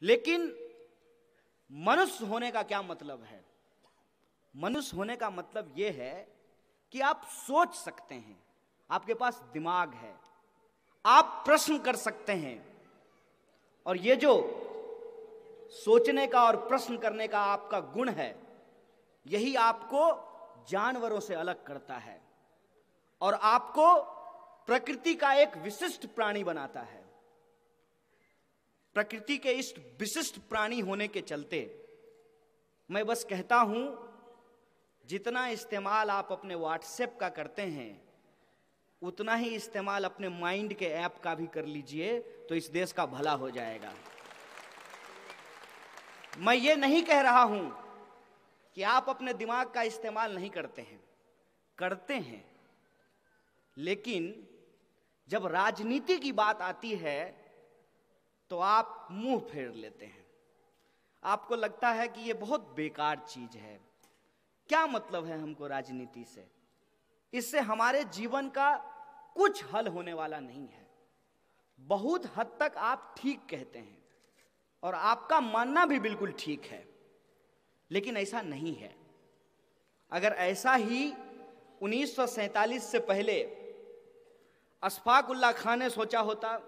लेकिन मनुष्य होने का क्या मतलब है? मनुष्य होने का मतलब यह है कि आप सोच सकते हैं, आपके पास दिमाग है, आप प्रश्न कर सकते हैं। और ये जो सोचने का और प्रश्न करने का आपका गुण है, यही आपको जानवरों से अलग करता है और आपको प्रकृति का एक विशिष्ट प्राणी बनाता है। प्रकृति के इस विशिष्ट प्राणी होने के चलते मैं बस कहता हूं, जितना इस्तेमाल आप अपने व्हाट्सएप का करते हैं, उतना ही इस्तेमाल अपने माइंड के ऐप का भी कर लीजिए, तो इस देश का भला हो जाएगा। मैं ये नहीं कह रहा हूं कि आप अपने दिमाग का इस्तेमाल नहीं करते हैं, करते हैं, लेकिन जब राजनीति की बात आती है तो आप मुंह फेर लेते हैं। आपको लगता है कि ये बहुत बेकार चीज है, क्या मतलब है हमको राजनीति से, इससे हमारे जीवन का कुछ हल होने वाला नहीं है। बहुत हद तक आप ठीक कहते हैं और आपका मानना भी बिल्कुल ठीक है, लेकिन ऐसा नहीं है। अगर ऐसा ही 1947 से पहले अशफाक उल्लाह खान ने सोचा होता,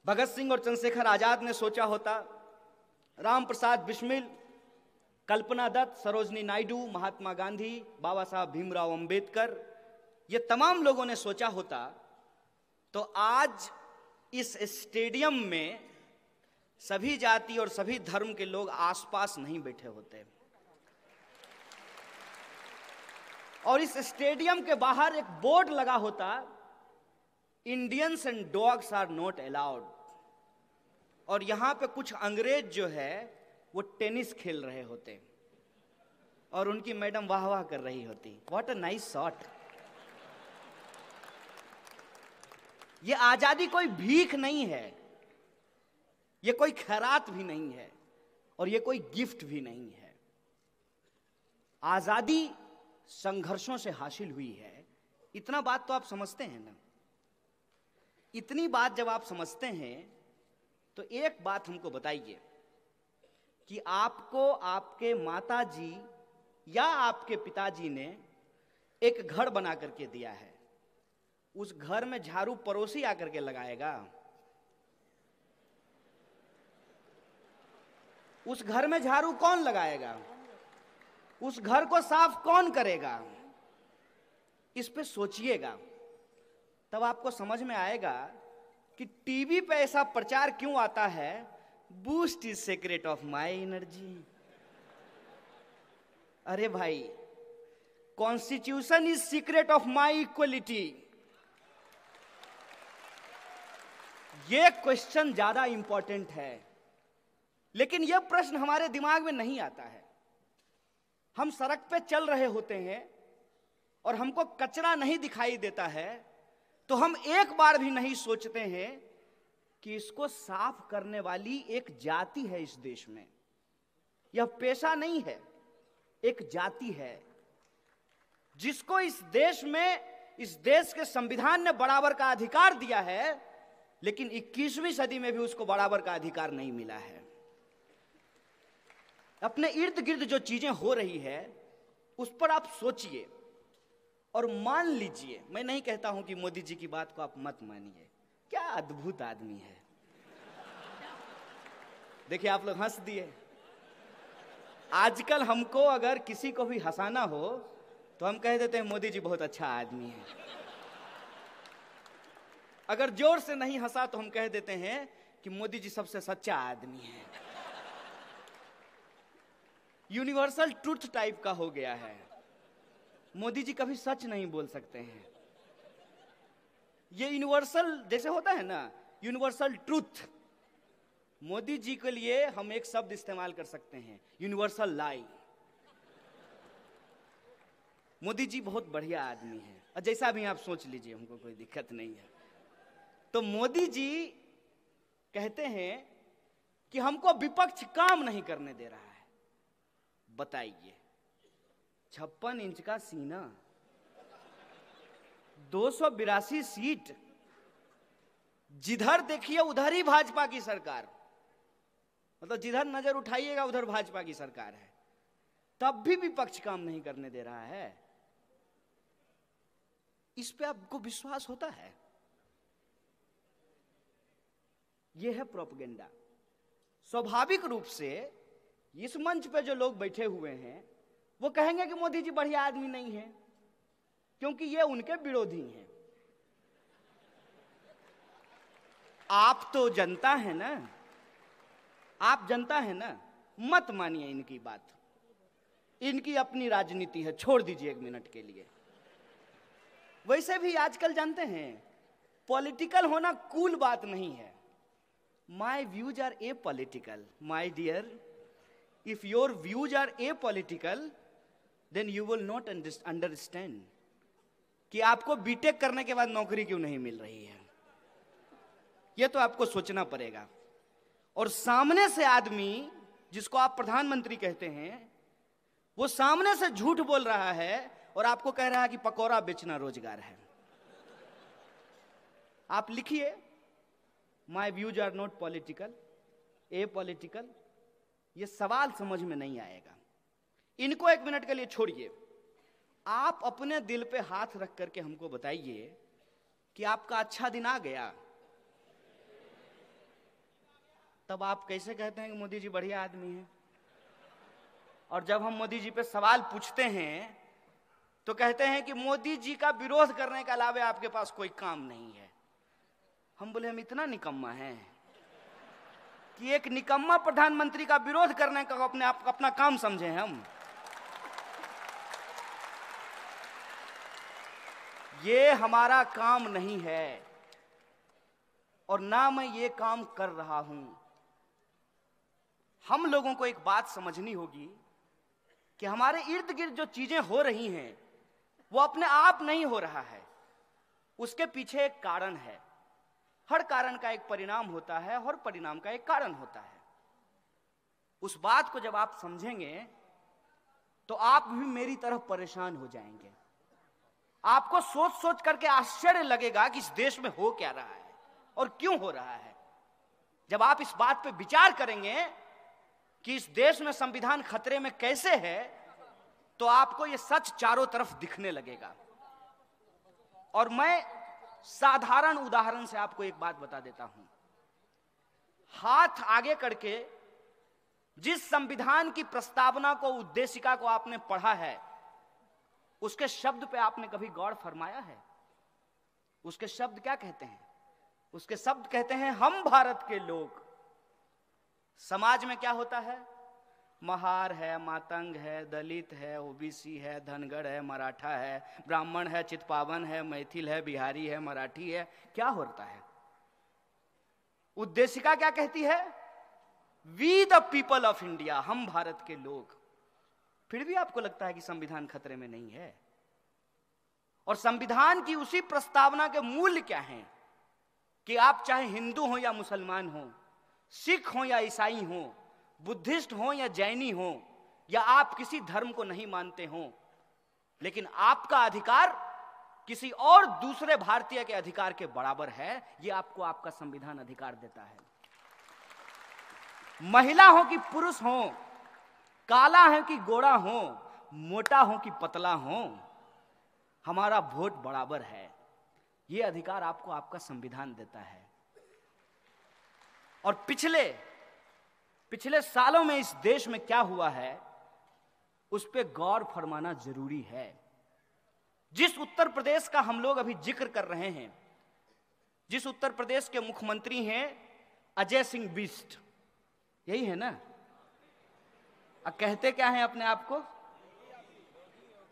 भगत सिंह और चंद्रशेखर आजाद ने सोचा होता, राम प्रसाद बिस्मिल, कल्पना दत्त, सरोजनी नायडू, महात्मा गांधी, बाबा साहब भीमराव अंबेडकर, ये तमाम लोगों ने सोचा होता, तो आज इस स्टेडियम में सभी जाति और सभी धर्म के लोग आसपास नहीं बैठे होते और इस स्टेडियम के बाहर एक बोर्ड लगा होता, Indians and dogs are not allowed. और यहां पे कुछ अंग्रेज जो है वो टेनिस खेल रहे होते और उनकी मैडम वाह वाह कर रही होती, व्हाट अ नाइस शॉट। ये आजादी कोई भीख नहीं है, ये कोई खैरात भी नहीं है और ये कोई गिफ्ट भी नहीं है। आजादी संघर्षों से हासिल हुई है। इतना बात तो आप समझते हैं ना? इतनी बात जब आप समझते हैं तो एक बात हमको बताइए कि आपको आपके माताजी या आपके पिताजी ने एक घर बना करके दिया है, उस घर में झाड़ू पड़ोसी आकर के लगाएगा? उस घर में झाड़ू कौन लगाएगा? उस घर को साफ कौन करेगा? इस पे सोचिएगा, तब आपको समझ में आएगा कि टीवी पे ऐसा प्रचार क्यों आता है, boost is secret of my energy. अरे भाई, constitution is secret of my equality. ये क्वेश्चन ज्यादा इंपॉर्टेंट है, लेकिन यह प्रश्न हमारे दिमाग में नहीं आता है। हम सड़क पे चल रहे होते हैं और हमको कचरा नहीं दिखाई देता है, तो हम एक बार भी नहीं सोचते हैं कि इसको साफ करने वाली एक जाति है इस देश में। यह पेशा नहीं है, एक जाति है जिसको इस देश में, इस देश के संविधान ने बराबर का अधिकार दिया है, लेकिन 21वीं सदी में भी उसको बराबर का अधिकार नहीं मिला है। अपने इर्द गिर्द जो चीजें हो रही है उस पर आप सोचिए और मान लीजिए। मैं नहीं कहता हूं कि मोदी जी की बात को आप मत मानिए, क्या अद्भुत आदमी है। देखिए, आप लोग हंस दिए। आजकल हमको अगर किसी को भी हंसाना हो तो हम कह देते हैं मोदी जी बहुत अच्छा आदमी है। अगर जोर से नहीं हंसा तो हम कह देते हैं कि मोदी जी सबसे सच्चा आदमी है। यूनिवर्सल ट्रुथ टाइप का हो गया है। मोदी जी कभी सच नहीं बोल सकते हैं। ये यूनिवर्सल जैसे होता है ना, यूनिवर्सल ट्रुथ, मोदी जी के लिए हम एक शब्द इस्तेमाल कर सकते हैं, यूनिवर्सल लाई। मोदी जी बहुत बढ़िया आदमी है और जैसा भी आप सोच लीजिए, हमको कोई दिक्कत नहीं है। तो मोदी जी कहते हैं कि हमको विपक्ष काम नहीं करने दे रहा है। बताइए, 56 इंच का सीना, 282 सीट, जिधर देखिए उधर ही भाजपा की सरकार। मतलब जिधर नजर उठाइएगा उधर भाजपा की सरकार है, तब भी विपक्ष काम नहीं करने दे रहा है। इस पे आपको विश्वास होता है? यह है प्रोपेगेंडा। स्वाभाविक रूप से इस मंच पे जो लोग बैठे हुए हैं वो कहेंगे कि मोदी जी बढ़िया आदमी नहीं है, क्योंकि ये उनके विरोधी हैं। आप तो जनता है ना, आप जनता है ना, मत मानिए इनकी बात, इनकी अपनी राजनीति है, छोड़ दीजिए एक मिनट के लिए। वैसे भी आजकल जानते हैं पॉलिटिकल होना कूल बात नहीं है। My views are a political, my dear, if your views are a political then you will not understand कि आपको बीटेक करने के बाद नौकरी क्यों नहीं मिल रही है। यह तो आपको सोचना पड़ेगा। और सामने से आदमी जिसको आप प्रधानमंत्री कहते हैं, वो सामने से झूठ बोल रहा है और आपको कह रहा है कि पकौड़ा बेचना रोजगार है। आप लिखिए my views are not political, a political. ये सवाल समझ में नहीं आएगा। इनको एक मिनट के लिए छोड़िए, आप अपने दिल पे हाथ रख करके हमको बताइए कि आपका अच्छा दिन आ गया। तब आप कैसे कहते हैं कि मोदी जी बढ़िया आदमी है? और जब हम मोदी जी पे सवाल पूछते हैं तो कहते हैं कि मोदी जी का विरोध करने के अलावा आपके पास कोई काम नहीं है। हम बोले हम इतना निकम्मा हैं कि एक निकम्मा प्रधानमंत्री का विरोध करने का अपना काम समझे हम? ये हमारा काम नहीं है और ना मैं ये काम कर रहा हूं। हम लोगों को एक बात समझनी होगी कि हमारे इर्द गिर्द जो चीजें हो रही हैं वो अपने आप नहीं हो रहा है, उसके पीछे एक कारण है। हर कारण का एक परिणाम होता है, हर परिणाम का एक कारण होता है। उस बात को जब आप समझेंगे तो आप भी मेरी तरह परेशान हो जाएंगे। आपको सोच सोच करके आश्चर्य लगेगा कि इस देश में हो क्या रहा है और क्यों हो रहा है। जब आप इस बात पे विचार करेंगे कि इस देश में संविधान खतरे में कैसे है, तो आपको यह सच चारों तरफ दिखने लगेगा। और मैं साधारण उदाहरण से आपको एक बात बता देता हूं। हाथ आगे करके जिस संविधान की प्रस्तावना को, उद्देशिका को आपने पढ़ा है, उसके शब्द पे आपने कभी गौर फरमाया है? उसके शब्द क्या कहते हैं? उसके शब्द कहते हैं हम भारत के लोग। समाज में क्या होता है? महार है, मातंग है, दलित है, ओबीसी है, धनगढ़ है, मराठा है, ब्राह्मण है, चितपावन है, मैथिल है, बिहारी है, मराठी है। क्या होता है? उद्देशिका क्या कहती है? We the people of India, हम भारत के लोग। फिर भी आपको लगता है कि संविधान खतरे में नहीं है। और संविधान की उसी प्रस्तावना के मूल्य क्या हैं कि आप चाहे हिंदू हो या मुसलमान हो, सिख हो या ईसाई हो, बुद्धिस्ट हो या जैनी हो, या आप किसी धर्म को नहीं मानते हो, लेकिन आपका अधिकार किसी और दूसरे भारतीय के अधिकार के बराबर है। यह आपको आपका संविधान अधिकार देता है। महिला हो कि पुरुष हो, काला है कि गोरा हो, मोटा हो कि पतला हो, हमारा वोट बराबर है। यह अधिकार आपको आपका संविधान देता है। और पिछले सालों में इस देश में क्या हुआ है उस पर गौर फरमाना जरूरी है। जिस उत्तर प्रदेश का हम लोग अभी जिक्र कर रहे हैं, जिस उत्तर प्रदेश के मुख्यमंत्री हैं अजय सिंह बिष्ट, यही है ना? कहते क्या हैं अपने आप को?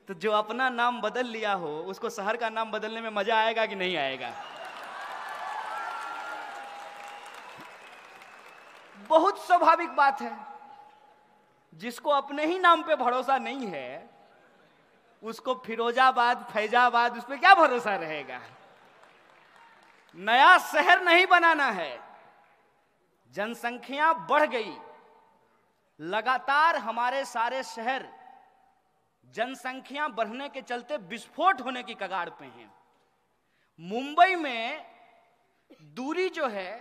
तो जो अपना नाम बदल लिया हो उसको शहर का नाम बदलने में मजा आएगा कि नहीं आएगा? बहुत स्वाभाविक बात है। जिसको अपने ही नाम पे भरोसा नहीं है उसको फिरोजाबाद, फैजाबाद, उस पर क्या भरोसा रहेगा? नया शहर नहीं बनाना है। जनसंख्या बढ़ गई, लगातार हमारे सारे शहर जनसंख्या बढ़ने के चलते विस्फोट होने की कगार पे हैं। मुंबई में दूरी जो है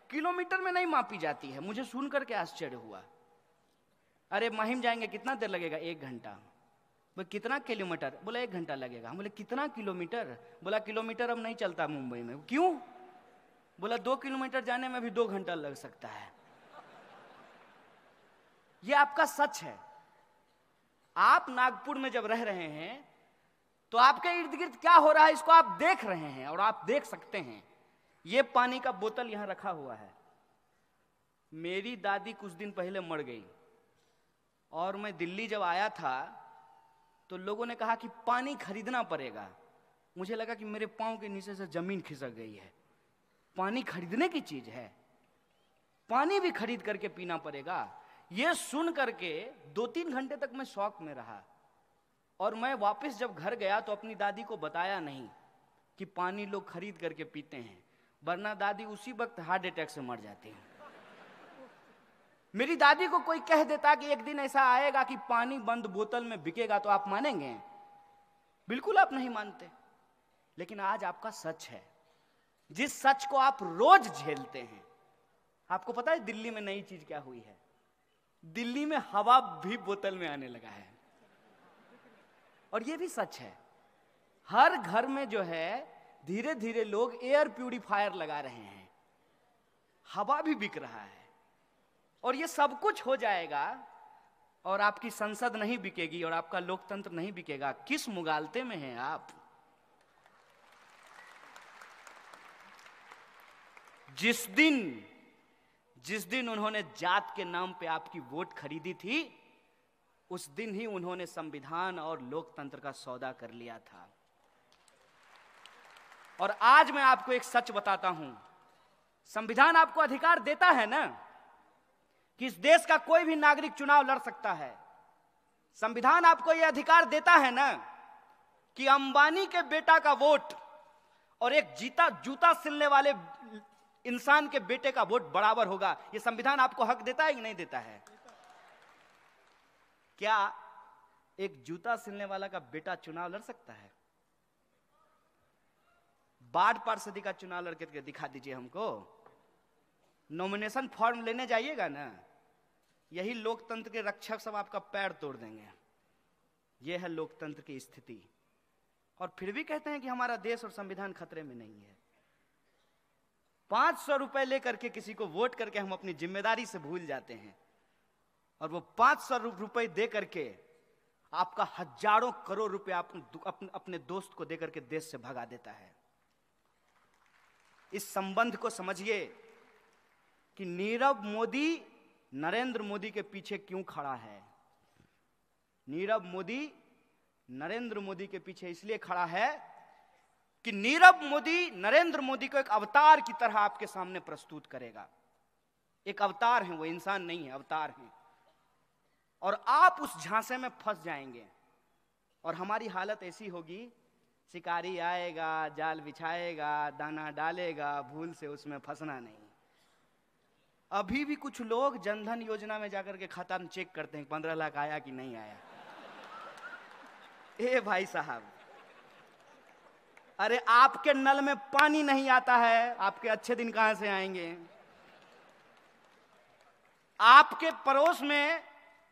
किलोमीटर में नहीं मापी जाती है। मुझे सुन करके आश्चर्य हुआ। अरे माहिम जाएंगे, कितना देर लगेगा? 1 घंटा। बोले कितना किलोमीटर? बोला 1 घंटा लगेगा। हम बोले कितना किलोमीटर? बोला किलोमीटर अब नहीं चलता मुंबई में। क्यों? बोला 2 किलोमीटर जाने में भी 2 घंटा लग सकता है। ये आपका सच है। आप नागपुर में जब रह रहे हैं तो आपके इर्द गिर्द क्या हो रहा है इसको आप देख रहे हैं, और आप देख सकते हैं। ये पानी का बोतल यहां रखा हुआ है। मेरी दादी कुछ दिन पहले मर गई, और मैं दिल्ली जब आया था तो लोगों ने कहा कि पानी खरीदना पड़ेगा। मुझे लगा कि मेरे पांव के नीचे से जमीन खिसक गई है। पानी खरीदने की चीज है, पानी भी खरीद करके पीना पड़ेगा। ये सुन करके 2-3 घंटे तक मैं शौक में रहा, और मैं वापस जब घर गया तो अपनी दादी को बताया नहीं कि पानी लोग खरीद करके पीते हैं, वरना दादी उसी वक्त हार्ट अटैक से मर जाती है। मेरी दादी को कोई कह देता कि एक दिन ऐसा आएगा कि पानी बंद बोतल में बिकेगा, तो आप मानेंगे? बिल्कुल आप नहीं मानते। लेकिन आज आपका सच है, जिस सच को आप रोज झेलते हैं। आपको पता है दिल्ली में नई चीज क्या हुई है? दिल्ली में हवा भी बोतल में आने लगा है। और ये भी सच है, हर घर में जो है धीरे धीरे लोग एयर प्यूरिफायर लगा रहे हैं, हवा भी बिक रहा है। और ये सब कुछ हो जाएगा और आपकी संसद नहीं बिकेगी और आपका लोकतंत्र नहीं बिकेगा। किस मुगालते में हैं आप? जिस दिन उन्होंने जात के नाम पे आपकी वोट खरीदी थी, उस दिन ही उन्होंने संविधान और लोकतंत्र का सौदा कर लिया था। और आज मैं आपको एक सच बताता हूं, संविधान आपको अधिकार देता है ना कि इस देश का कोई भी नागरिक चुनाव लड़ सकता है। संविधान आपको यह अधिकार देता है ना कि अंबानी के बेटा का वोट और एक जूता सिलने वाले इंसान के बेटे का वोट बराबर होगा। यह संविधान आपको हक देता है कि नहीं देता है? क्या एक जूता सिलने वाला का बेटा चुनाव लड़ सकता है? वार्ड पार्षदी का चुनाव लड़के दिखा दीजिए हमको। नॉमिनेशन फॉर्म लेने जाइएगा ना, यही लोकतंत्र के रक्षक सब आपका पैर तोड़ देंगे। यह है लोकतंत्र की स्थिति। और फिर भी कहते हैं कि हमारा देश और संविधान खतरे में नहीं है। 500 रुपए लेकर के किसी को वोट करके हम अपनी जिम्मेदारी से भूल जाते हैं, और वो 500 रुपए दे करके आपका हजारों करोड़ रुपए अपने दोस्त को देकर के देश से भगा देता है। इस संबंध को समझिए कि नीरव मोदी नरेंद्र मोदी के पीछे क्यों खड़ा है। नीरव मोदी नरेंद्र मोदी के पीछे इसलिए खड़ा है कि नीरव मोदी नरेंद्र मोदी को एक अवतार की तरह आपके सामने प्रस्तुत करेगा। एक अवतार है, वो इंसान नहीं है, अवतार है। और आप उस झांसे में फंस जाएंगे और हमारी हालत ऐसी होगी, शिकारी आएगा, जाल बिछाएगा, दाना डालेगा, भूल से उसमें फंसना नहीं। अभी भी कुछ लोग जनधन योजना में जाकर के खाता में चेक करते हैं 15 लाख आया कि नहीं आया। ए भाई साहब, अरे आपके नल में पानी नहीं आता है, आपके अच्छे दिन कहां से आएंगे? आपके पड़ोस में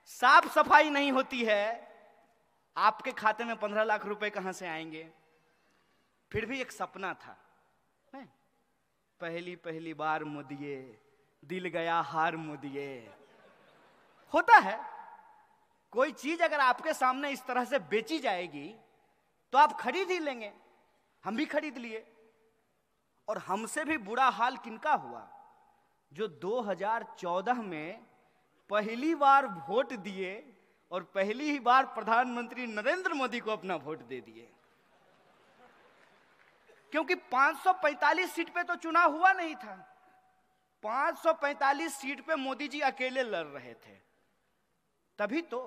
साफ सफाई नहीं होती है, आपके खाते में 15 लाख रुपए कहां से आएंगे? फिर भी एक सपना था, नहीं? पहली बार मोदिये, दिल गया हार मोदिये। होता है, कोई चीज अगर आपके सामने इस तरह से बेची जाएगी तो आप खरीद ही लेंगे। हम भी खरीद लिए। और हमसे भी बुरा हाल किनका हुआ? जो 2014 में पहली बार वोट दिए और पहली ही बार प्रधानमंत्री नरेंद्र मोदी को अपना वोट दे दिए। क्योंकि 545 सीट पे तो चुनाव हुआ नहीं था। 545 सीट पे मोदी जी अकेले लड़ रहे थे। तभी तो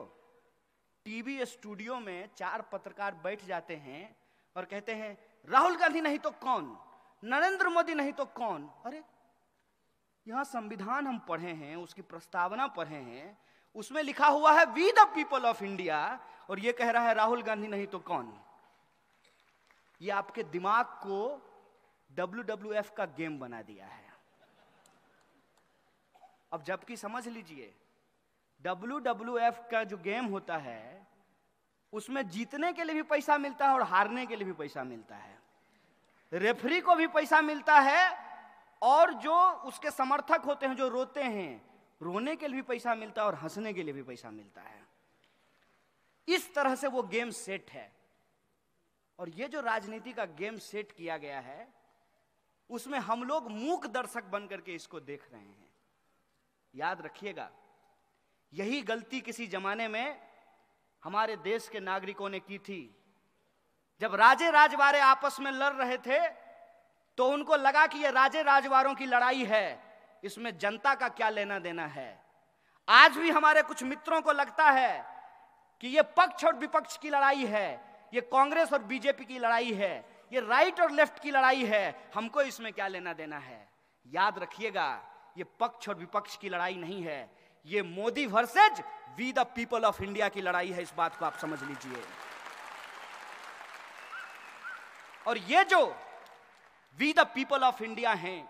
टीवी स्टूडियो में 4 पत्रकार बैठ जाते हैं और कहते हैं राहुल गांधी नहीं तो कौन, नरेंद्र मोदी नहीं तो कौन। अरे यहां संविधान हम पढ़े हैं, उसकी प्रस्तावना पढ़े हैं, उसमें लिखा हुआ है we the people of India, और ये कह रहा है राहुल गांधी नहीं तो कौन। ये आपके दिमाग को WWF का गेम बना दिया है। अब जबकि समझ लीजिए, WWF का जो गेम होता है उसमें जीतने के लिए भी पैसा मिलता है और हारने के लिए भी पैसा मिलता है, रेफरी को भी पैसा मिलता है, और जो उसके समर्थक होते हैं जो रोते हैं, रोने के लिए भी पैसा मिलता है और हंसने के लिए भी पैसा मिलता है। इस तरह से वो गेम सेट है। और ये जो राजनीति का गेम सेट किया गया है उसमें हम लोग मूक दर्शक बन करके इसको देख रहे हैं। याद रखिएगा, यही गलती किसी जमाने में हमारे देश के नागरिकों ने की थी। जब राजे राजवाड़े आपस में लड़ रहे थे तो उनको लगा कि ये राजे राजवाड़ों की लड़ाई है, इसमें जनता का क्या लेना देना है। आज भी हमारे कुछ मित्रों को लगता है कि ये पक्ष और विपक्ष की लड़ाई है, ये कांग्रेस और बीजेपी की लड़ाई है, ये राइट और लेफ्ट की लड़ाई है, हमको इसमें क्या लेना देना है। याद रखिएगा, ये पक्ष और विपक्ष की लड़ाई नहीं है, ये Modi versus we the people of India की लड़ाई है। इस बात को आप समझ लीजिए। और ये जो we the people of India हैं,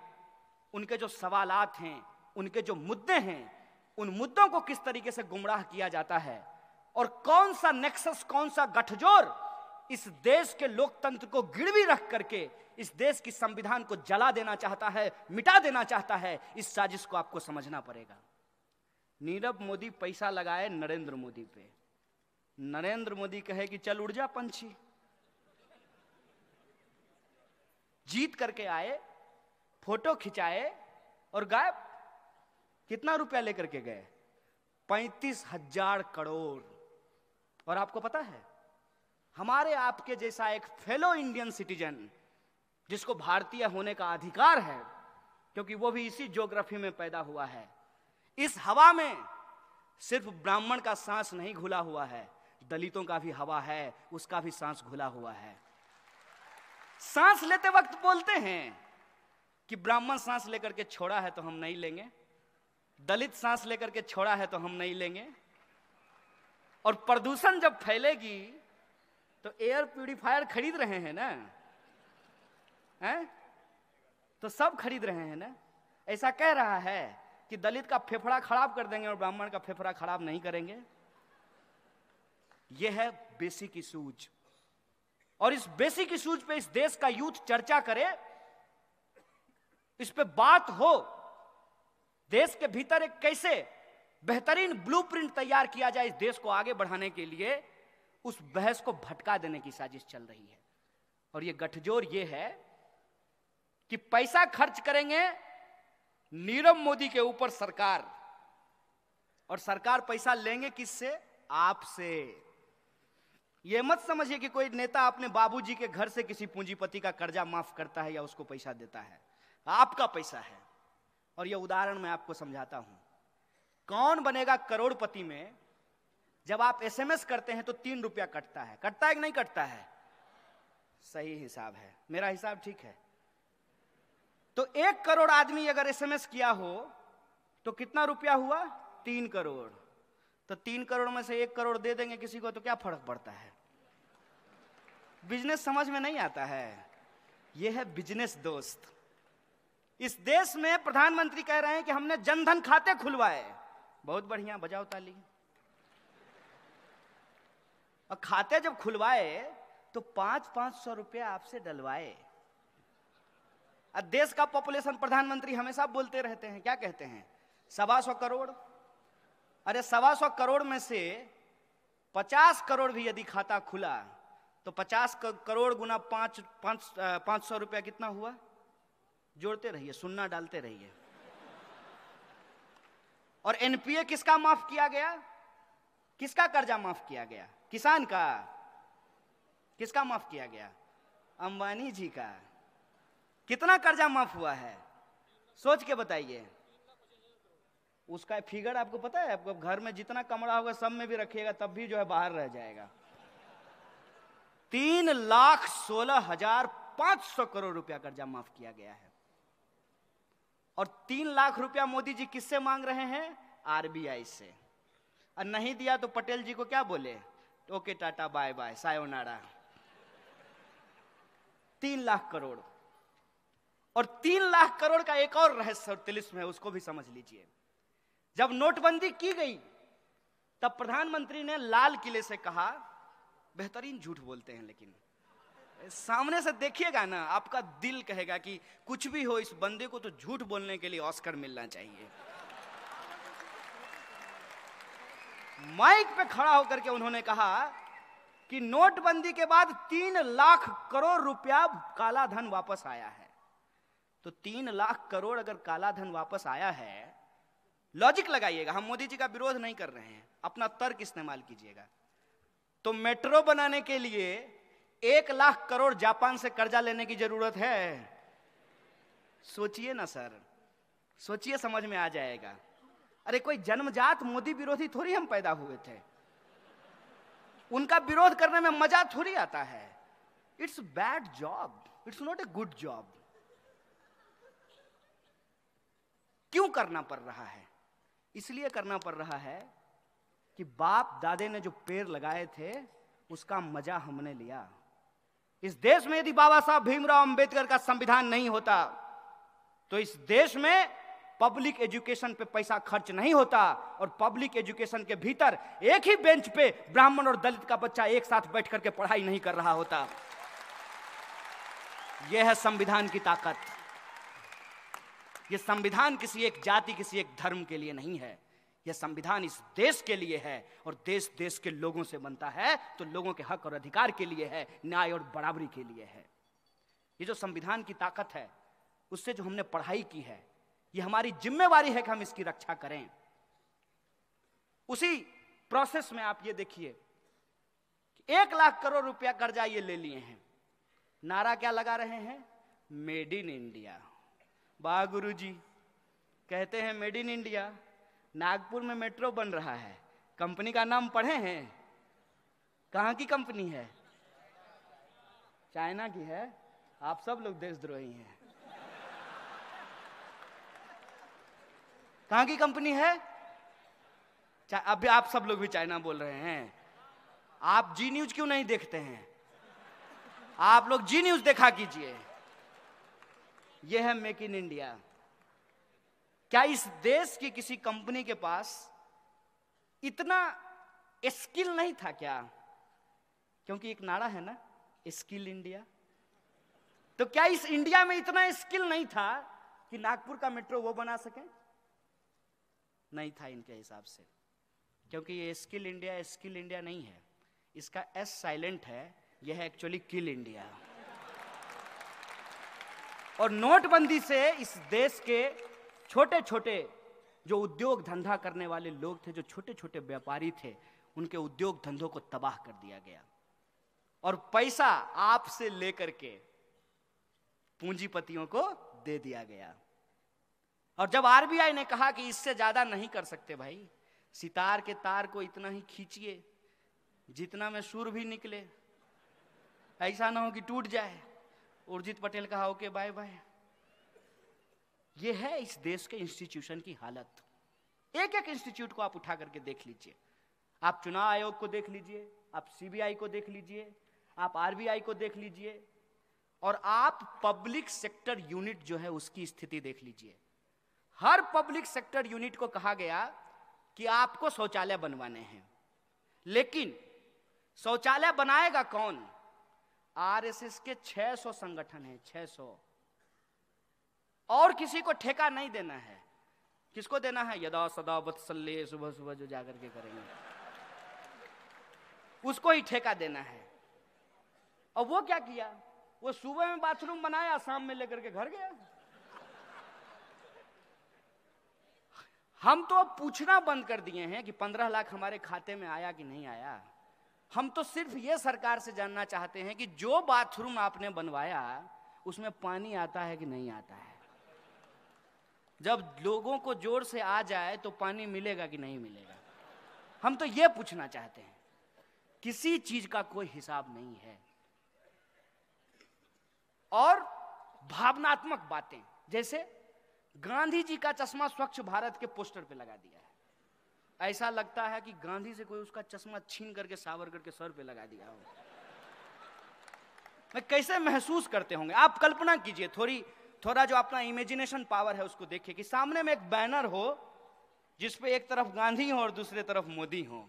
उनके जो सवालात हैं, उनके जो मुद्दे हैं, उन मुद्दों को किस तरीके से गुमराह किया जाता है और कौन सा नेक्सस, कौन सा गठजोड़ इस देश के लोकतंत्र को गिरवी रख करके इस देश की संविधान को जला देना चाहता है, मिटा देना चाहता है, इस साजिश को आपको समझना पड़ेगा। नीरव मोदी पैसा लगाए नरेंद्र मोदी पे, नरेंद्र मोदी कहे कि चल उड़ जा पंछी, जीत करके आए, फोटो खिंचाए और गायब। कितना रुपया लेकर के गए? 35,000 करोड़। और आपको पता है, हमारे आपके जैसा एक फेलो इंडियन सिटीजन जिसको भारतीय होने का अधिकार है, क्योंकि वो भी इसी ज्योग्राफी में पैदा हुआ है, इस हवा में सिर्फ ब्राह्मण का सांस नहीं घुला हुआ है, दलितों का भी हवा है, उसका भी सांस घुला हुआ है। सांस लेते वक्त बोलते हैं कि ब्राह्मण सांस लेकर के छोड़ा है तो हम नहीं लेंगे, दलित सांस लेकर के छोड़ा है तो हम नहीं लेंगे। और प्रदूषण जब फैलेगी तो एयर प्यूरिफायर खरीद रहे हैं ना, हैं? तो सब खरीद रहे हैं ना। ऐसा कह रहा है कि दलित का फेफड़ा खराब कर देंगे और ब्राह्मण का फेफड़ा खराब नहीं करेंगे। यह है बेसिक इशूज। और इस बेसिक इशूज पे इस देश का यूथ चर्चा करे, इस पे बात हो, देश के भीतर एक कैसे बेहतरीन ब्लूप्रिंट तैयार किया जाए इस देश को आगे बढ़ाने के लिए, उस बहस को भटका देने की साजिश चल रही है। और ये गठजोड़ ये है कि पैसा खर्च करेंगे नीरव मोदी के ऊपर सरकार, और सरकार पैसा लेंगे किससे? आपसे। ये मत समझिए कि कोई नेता अपने बाबूजी के घर से किसी पूंजीपति का कर्जा माफ करता है या उसको पैसा देता है, आपका पैसा है। और ये उदाहरण मैं आपको समझाता हूं। कौन बनेगा करोड़पति में जब आप एसएमएस करते हैं तो 3 रुपया कटता है? कटता है कि नहीं कटता है? सही हिसाब है, मेरा हिसाब ठीक है। तो 1 करोड़ आदमी अगर एसएमएस किया हो तो कितना रुपया हुआ? 3 करोड़। तो 3 करोड़ में से 1 करोड़ दे देंगे किसी को तो क्या फर्क पड़ता है? बिजनेस समझ में नहीं आता है। यह है बिजनेस दोस्त। इस देश में प्रधानमंत्री कह रहे हैं कि हमने जनधन खाते खुलवाए, बहुत बढ़िया, बजाओ ताली। और खाते जब खुलवाए तो 500-500 रुपया आपसे डलवाए। देश का पॉपुलेशन प्रधानमंत्री हमेशा बोलते रहते हैं, क्या कहते हैं? 125 करोड़। अरे 125 करोड़ में से 50 करोड़ भी यदि खाता खुला तो 50 करोड़ गुना 500 रुपया कितना हुआ? जोड़ते रहिए, सुन्ना डालते रहिए। और एनपीए किसका माफ किया गया? किसका कर्जा माफ किया गया? किसान का। किसका माफ किया गया? अंबानी जी का। कितना कर्जा माफ हुआ है? सोच के बताइए। उसका फिगर आपको पता है? आपको घर में जितना कमरा होगा सब में भी रखिएगा तब भी जो है बाहर रह जाएगा। 3,16,500 करोड़ रुपया कर्जा माफ किया गया है। और 3 लाख रुपया मोदी जी किससे मांग रहे हैं? आरबीआई से। और नहीं दिया तो पटेल जी को क्या बोले? Okay tata bye bye sayonara. 3 lakh crore. और 3 लाख करोड़ का एक और रहस्य और तिलिस्म है, उसको भी समझ लीजिए। जब नोटबंदी की गई तब प्रधानमंत्री ने लाल किले से कहा, बेहतरीन झूठ बोलते हैं लेकिन सामने से देखिएगा ना, आपका दिल कहेगा कि कुछ भी हो, इस बंदे को तो झूठ बोलने के लिए ऑस्कर मिलना चाहिए। माइक पे खड़ा होकर के उन्होंने कहा कि नोटबंदी के बाद 3 लाख करोड़ रुपया काला धन वापस आया है। तो 3 लाख करोड़ अगर काला धन वापस आया है, लॉजिक लगाइएगा, हम मोदी जी का विरोध नहीं कर रहे हैं, अपना तर्क इस्तेमाल कीजिएगा। तो मेट्रो बनाने के लिए 1 लाख करोड़ जापान से कर्जा लेने की जरूरत है? सोचिए ना सर, सोचिए, समझ में आ जाएगा। अरे कोई जन्मजात मोदी विरोधी थोड़ी हम पैदा हुए थे, उनका विरोध करने में मजा थोड़ी आता है। It's bad job, it's not a good job. क्यों करना पड़ रहा है? इसलिए करना पड़ रहा है कि बाप दादे ने जो पेड़ लगाए थे उसका मजा हमने लिया। इस देश में यदि बाबा साहब भीमराव अंबेडकर का संविधान नहीं होता तो इस देश में पब्लिक एजुकेशन पे पैसा खर्च नहीं होता, और पब्लिक एजुकेशन के भीतर एक ही बेंच पे ब्राह्मण और दलित का बच्चा एक साथ बैठ करके पढ़ाई नहीं कर रहा होता। यह है संविधान की ताकत। यह संविधान किसी एक जाति, किसी एक धर्म के लिए नहीं है, यह संविधान इस देश के लिए है, और देश देश के लोगों से बनता है, तो लोगों के हक और अधिकार के लिए है, न्याय और बराबरी के लिए है। ये जो संविधान की ताकत है, उससे जो हमने पढ़ाई की है, ये हमारी जिम्मेवारी है कि हम इसकी रक्षा करें। उसी प्रोसेस में आप ये देखिए, 1 लाख करोड़ रुपया कर्जा ये ले लिए हैं, नारा क्या लगा रहे हैं? Made in India. वाह गुरुजी, कहते हैं मेड इन इंडिया। नागपुर में मेट्रो बन रहा है, कंपनी का नाम पढ़े हैं? कहां की कंपनी है? चाइना की है। आप सब लोग देशद्रोही हैं। कहां की कंपनी है? अभी आप सब लोग भी चाइना बोल रहे हैं। आप जी न्यूज क्यों नहीं देखते हैं? आप लोग जी न्यूज देखा कीजिए। यह है मेक इन इंडिया। क्या इस देश की किसी कंपनी के पास इतना स्किल नहीं था क्या? क्योंकि एक नारा है ना, स्किल इंडिया। तो क्या इस इंडिया में इतना स्किल नहीं था कि नागपुर का मेट्रो वो बना सके? नहीं था इनके हिसाब से, क्योंकि ये स्किल इंडिया नहीं है, इसका एस साइलेंट है, यह है एक्चुअली किल इंडिया। और नोटबंदी से इस देश के छोटे छोटे जो उद्योग धंधा करने वाले लोग थे, जो छोटे छोटे व्यापारी थे, उनके उद्योग धंधों को तबाह कर दिया गया, और पैसा आपसे लेकर के पूंजीपतियों को दे दिया गया। और जब आरबीआई ने कहा कि इससे ज्यादा नहीं कर सकते भाई, सितार के तार को इतना ही खींचिए जितना में सुर भी निकले, ऐसा ना हो कि टूट जाए। उर्जित पटेल कहा ओके बाय बाय। ये है इस देश के इंस्टीट्यूशन की हालत। एक एक इंस्टीट्यूट को आप उठा करके देख लीजिए। आप चुनाव आयोग को देख लीजिए, आप सीबीआई को देख लीजिए, आप आरबीआई को देख लीजिए, और आप पब्लिक सेक्टर यूनिट जो है उसकी स्थिति देख लीजिए। हर पब्लिक सेक्टर यूनिट को कहा गया कि आपको शौचालय बनवाने हैं, लेकिन शौचालय बनाएगा कौन? आरएसएस के 600 संगठन हैं, 600, और किसी को ठेका नहीं देना है। किसको देना है? यदा सदा वत्सल्य, सुबह सुबह जो जाकर के करेंगे उसको ही ठेका देना है। और वो क्या किया? वो सुबह में बाथरूम बनाया, शाम में लेकर के घर गया। हम तो अब पूछना बंद कर दिए हैं कि 15 लाख हमारे खाते में आया कि नहीं आया। हम तो सिर्फ ये सरकार से जानना चाहते हैं कि जो बाथरूम आपने बनवाया उसमें पानी आता है कि नहीं आता है। जब लोगों को जोर से आ जाए तो पानी मिलेगा कि नहीं मिलेगा, हम तो ये पूछना चाहते हैं। किसी चीज का कोई हिसाब नहीं है। और भावनात्मक बातें, जैसे गांधी जी का चश्मा स्वच्छ भारत के पोस्टर पे लगा दिया है। ऐसा लगता है कि गांधी से कोई उसका चश्मा छीन करके सावरकर के सर पे लगा दिया हो। मैं कैसे महसूस करते होंगे आप कल्पना कीजिए। थोड़ा जो अपना इमेजिनेशन पावर है उसको देखिए कि सामने में एक बैनर हो जिसपे एक तरफ गांधी हो और दूसरे तरफ मोदी हो,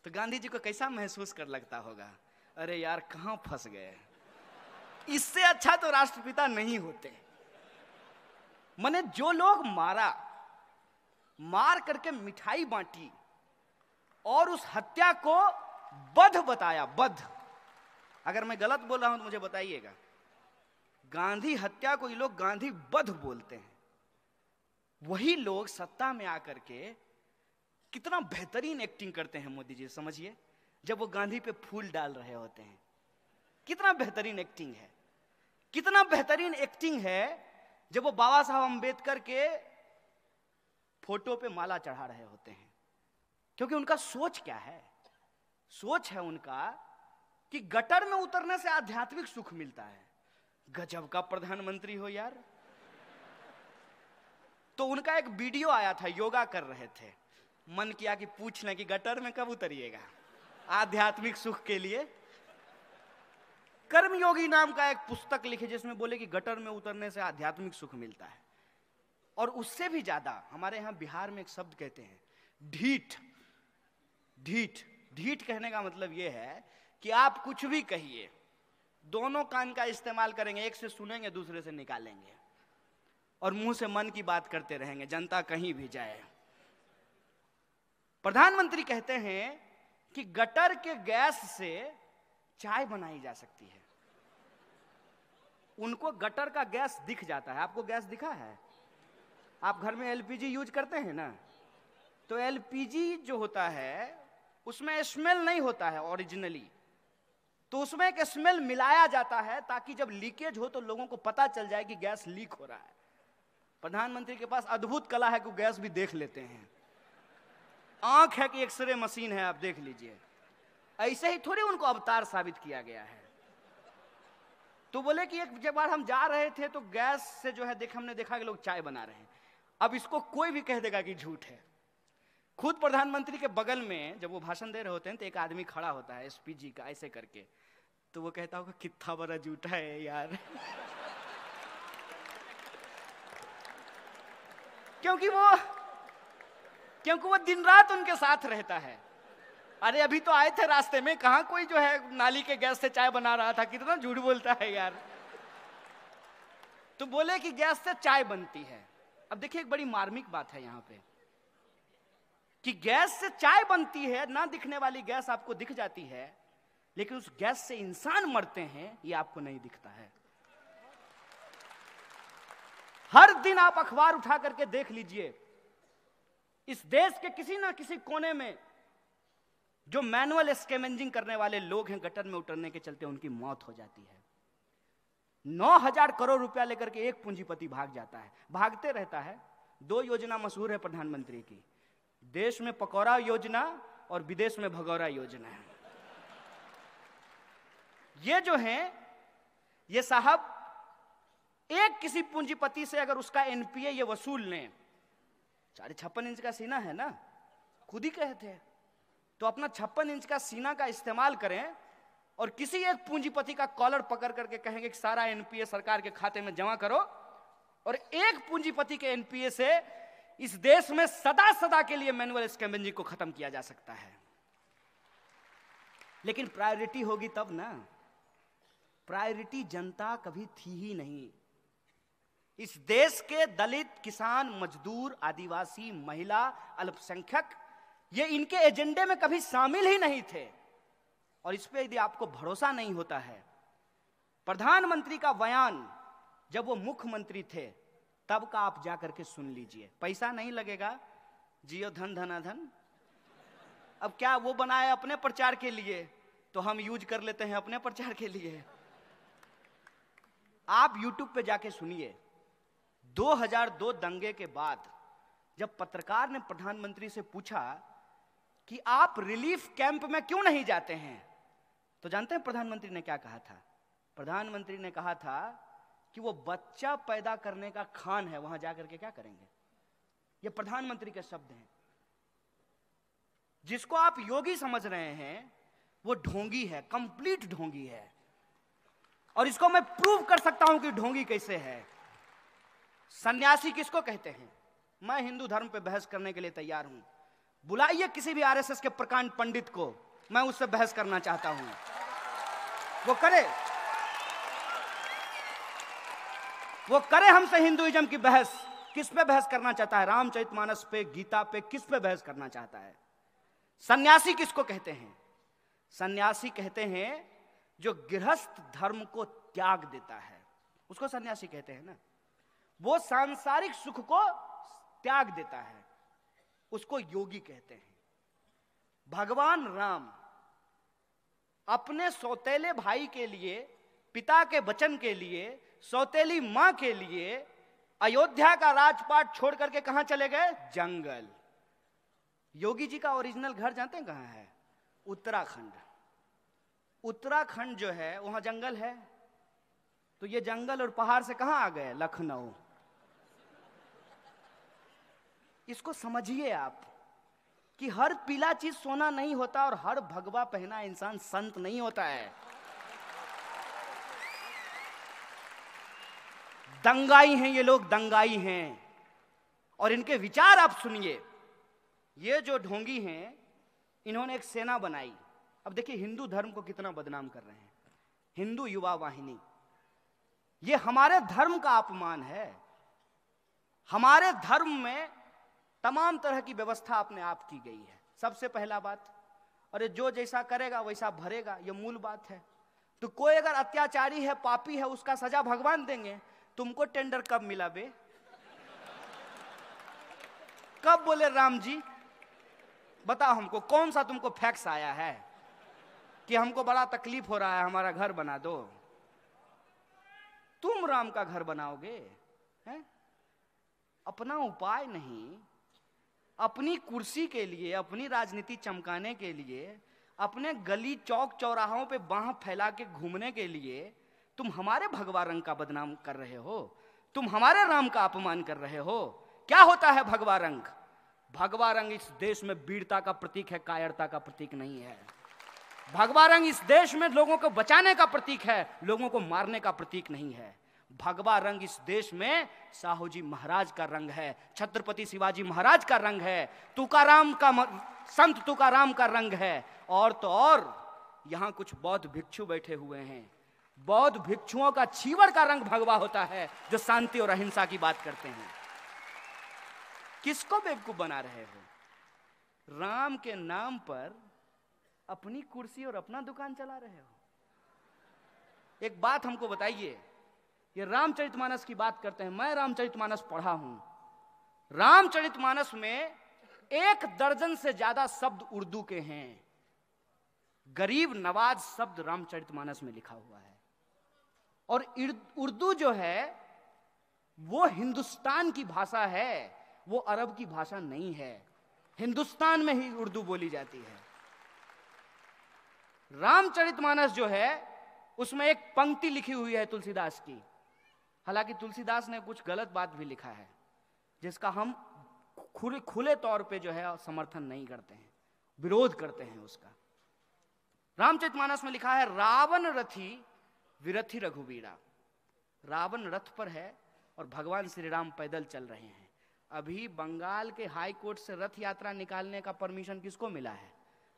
तो गांधी जी को कैसा महसूस कर लगता होगा, अरे यार कहां फंस गए, इससे अच्छा तो राष्ट्रपिता नहीं होते। माने जो लोग मार करके मिठाई बांटी और उस हत्या को बध बताया, बध। अगर मैं गलत बोल रहा हूं तो मुझे बताइएगा। गांधी हत्या को ये लोग गांधी बध बोलते हैं। वही लोग सत्ता में आकर के कितना बेहतरीन एक्टिंग करते हैं मोदी जी, समझिए। जब वो गांधी पे फूल डाल रहे होते हैं, कितना बेहतरीन एक्टिंग है, कितना बेहतरीन एक्टिंग है जब वो बाबा साहब अंबेडकर के फोटो पे माला चढ़ा रहे होते हैं। क्योंकि उनका सोच क्या है, सोच है उनका कि गटर में उतरने से आध्यात्मिक सुख मिलता है। गजब का प्रधानमंत्री हो यार। तो उनका एक वीडियो आया था, योगा कर रहे थे, मन किया कि पूछ लें कि गटर में कब उतरिएगा आध्यात्मिक सुख के लिए। कर्मयोगी नाम का एक पुस्तक लिखे जिसमें बोले कि गटर में उतरने से आध्यात्मिक सुख मिलता है। और उससे भी ज्यादा हमारे यहां बिहार में एक शब्द कहते हैं ढीठ। ढीठ, ढीठ कहने का मतलब यह है कि आप कुछ भी कहिए, दोनों कान का इस्तेमाल करेंगे, एक से सुनेंगे दूसरे से निकालेंगे और मुंह से मन की बात करते रहेंगे, जनता कहीं भी जाए। प्रधानमंत्री कहते हैं कि गटर के गैस से चाय बनाई जा सकती है। उनको गटर का गैस दिख जाता है। आपको गैस दिखा है? आप घर में एलपीजी यूज करते हैं ना, तो एलपीजी जो होता है उसमें स्मेल नहीं होता है ओरिजिनली, तो उसमें एक स्मेल मिलाया जाता है ताकि जब लीकेज हो तो लोगों को पता चल जाए कि गैस लीक हो रहा है। प्रधानमंत्री के पास अद्भुत कला है कि गैस भी देख लेते हैं। आंख है कि एक्सरे मशीन है, आप देख लीजिए। ऐसे ही थोड़ी उनको अवतार साबित किया गया है। तो बोले कि एक जब बार हम जा रहे थे तो गैस से जो है हमने देखा कि लोग चाय बना रहे हैं। अब इसको कोई भी कह देगा कि झूठ है। खुद प्रधानमंत्री के बगल में जब वो भाषण दे रहे होते हैं तो एक आदमी खड़ा होता है एसपीजी का ऐसे करके, तो वो कहता होगा कितना बड़ा झूठा है यार। क्योंकि वो दिन रात उनके साथ रहता है। अरे अभी तो आए थे रास्ते में, कहां कोई जो है नाली के गैस से चाय बना रहा था, कितना झूठ बोलता है यार। तो बोले कि गैस से चाय बनती है। अब देखिए एक बड़ी मार्मिक बात है यहां पे कि गैस से चाय बनती है, ना दिखने वाली गैस आपको दिख जाती है, लेकिन उस गैस से इंसान मरते हैं ये आपको नहीं दिखता है। हर दिन आप अखबार उठा करके देख लीजिए, इस देश के किसी ना किसी कोने में जो मैनुअल स्कैवेंजिंग करने वाले लोग हैं, गटर में उतरने के चलते उनकी मौत हो जाती है। 9,000 करोड़ रुपया लेकर के एक पूंजीपति भाग जाता है, भागते रहता है। 2 योजना मशहूर है प्रधानमंत्री की, देश में पकौड़ा योजना और विदेश में भगौरा योजना है। ये जो है ये साहब एक किसी पूंजीपति से अगर उसका एनपीए ये वसूल लें, 56 इंच का सीना है ना, खुद ही कहे थे, तो अपना 56 इंच का सीना का इस्तेमाल करें और किसी एक पूंजीपति का कॉलर पकड़ करके कहेंगे कि सारा एनपीए सरकार के खाते में जमा करो, और एक पूंजीपति के एनपीए से इस देश में सदा सदा के लिए मैनुअल स्कैवेंजिंग को खत्म किया जा सकता है। लेकिन प्रायोरिटी होगी तब ना। प्रायोरिटी जनता कभी थी ही नहीं। इस देश के दलित, किसान, मजदूर, आदिवासी, महिला, अल्पसंख्यक, ये इनके एजेंडे में कभी शामिल ही नहीं थे। और इस पे यदि आपको भरोसा नहीं होता है, प्रधानमंत्री का बयान जब वो मुख्यमंत्री थे तब का आप जाकर के सुन लीजिए। पैसा नहीं लगेगा, जियो धन धनाधन। अब क्या वो बनाए अपने प्रचार के लिए, तो हम यूज कर लेते हैं अपने प्रचार के लिए। आप YouTube पे जाके सुनिए। 2002 दंगे के बाद जब पत्रकार ने प्रधानमंत्री से पूछा कि आप रिलीफ कैंप में क्यों नहीं जाते हैं, तो जानते हैं प्रधानमंत्री ने क्या कहा था? प्रधानमंत्री ने कहा था कि वो बच्चा पैदा करने का खान है, वहां जाकर के क्या करेंगे। ये प्रधानमंत्री के शब्द हैं। जिसको आप योगी समझ रहे हैं वो ढोंगी है, कंप्लीट ढोंगी है। और इसको मैं प्रूव कर सकता हूं कि ढोंगी कैसे है। सन्यासी किसको कहते हैं? मैं हिंदू धर्म पे बहस करने के लिए तैयार हूं। बुलाइए किसी भी आरएसएस के प्रकांड पंडित को, मैं उससे बहस करना चाहता हूं, वो करे हमसे हिंदुइज्म की बहस। किस पे बहस करना चाहता है? रामचरितमानस पे, गीता पे, किस पे बहस करना चाहता है? सन्यासी किसको कहते हैं? सन्यासी कहते हैं जो गृहस्थ धर्म को त्याग देता है, उसको सन्यासी कहते हैं ना। वो सांसारिक सुख को त्याग देता है, उसको योगी कहते हैं। भगवान राम अपने सौतेले भाई के लिए, पिता के वचन के लिए, सौतेली मां के लिए अयोध्या का राजपाट छोड़ करके कहां चले गए? जंगल। योगी जी का ओरिजिनल घर जानते हैं कहां है? उत्तराखंड। उत्तराखंड जो है वहां जंगल है, तो ये जंगल और पहाड़ से कहां आ गए? लखनऊ। इसको समझिए आप कि हर पीला चीज सोना नहीं होता और हर भगवा पहना इंसान संत नहीं होता है। दंगाई हैं ये लोग, दंगाई हैं। और इनके विचार आप सुनिए। ये जो ढोंगी हैं, इन्होंने एक सेना बनाई। अब देखिए हिंदू धर्म को कितना बदनाम कर रहे हैं। हिंदू युवा वाहिनी, ये हमारे धर्म का अपमान है। हमारे धर्म में तमाम तरह की व्यवस्था अपने आप की गई है। सबसे पहला बात, अरे जो जैसा करेगा वैसा भरेगा, ये मूल बात है। तो कोई अगर अत्याचारी है, पापी है, उसका सजा भगवान देंगे। तुमको टेंडर कब मिला बे? कब बोले राम जी? बताओ हमको, कौन सा तुमको फैक्स आया है कि हमको बड़ा तकलीफ हो रहा है, हमारा घर बना दो? तुम राम का घर बनाओगे? हैं? अपना उपाय नहीं, अपनी कुर्सी के लिए, अपनी राजनीति चमकाने के लिए, अपने गली चौक चौराहों पे बाह फैला के घूमने के लिए तुम हमारे भगवा रंग का बदनाम कर रहे हो, तुम हमारे राम का अपमान कर रहे हो। क्या होता है भगवा रंग? भगवा रंग इस देश में वीरता का प्रतीक है, कायरता का प्रतीक नहीं है। भगवा रंग इस देश में लोगों को बचाने का प्रतीक है, लोगों को मारने का प्रतीक नहीं है। भगवा रंग इस देश में साहू जी महाराज का रंग है, छत्रपति शिवाजी महाराज का रंग है, तुकाराम का, संत तुकाराम का रंग है। और तो और यहां कुछ बौद्ध भिक्षु बैठे हुए हैं। बौद्ध भिक्षुओं का छीवड़ का रंग भगवा होता है, जो शांति और अहिंसा की बात करते हैं। किसको बेवकूफ बना रहे हो? राम के नाम पर अपनी कुर्सी और अपना दुकान चला रहे हो। एक बात हमको बताइए, ये रामचरितमानस की बात करते हैं, मैं रामचरितमानस पढ़ा हूं। रामचरितमानस में 1 दर्जन से ज्यादा शब्द उर्दू के हैं। गरीब नवाज शब्द रामचरितमानस में लिखा हुआ है। और उर्दू जो है वो हिंदुस्तान की भाषा है, वो अरब की भाषा नहीं है। हिंदुस्तान में ही उर्दू बोली जाती है। रामचरितमानस जो है उसमें एक पंक्ति लिखी हुई है तुलसीदास की। हालांकि तुलसीदास ने कुछ गलत बात भी लिखा है, जिसका हम खुले तौर पे जो है समर्थन नहीं करते हैं, विरोध करते हैं उसका। रामचरितमानस में लिखा है, रावण रथी विरथी रघुवीरा। रावण रथ पर है और भगवान श्री राम पैदल चल रहे हैं। अभी बंगाल के हाई कोर्ट से रथ यात्रा निकालने का परमिशन किसको मिला है?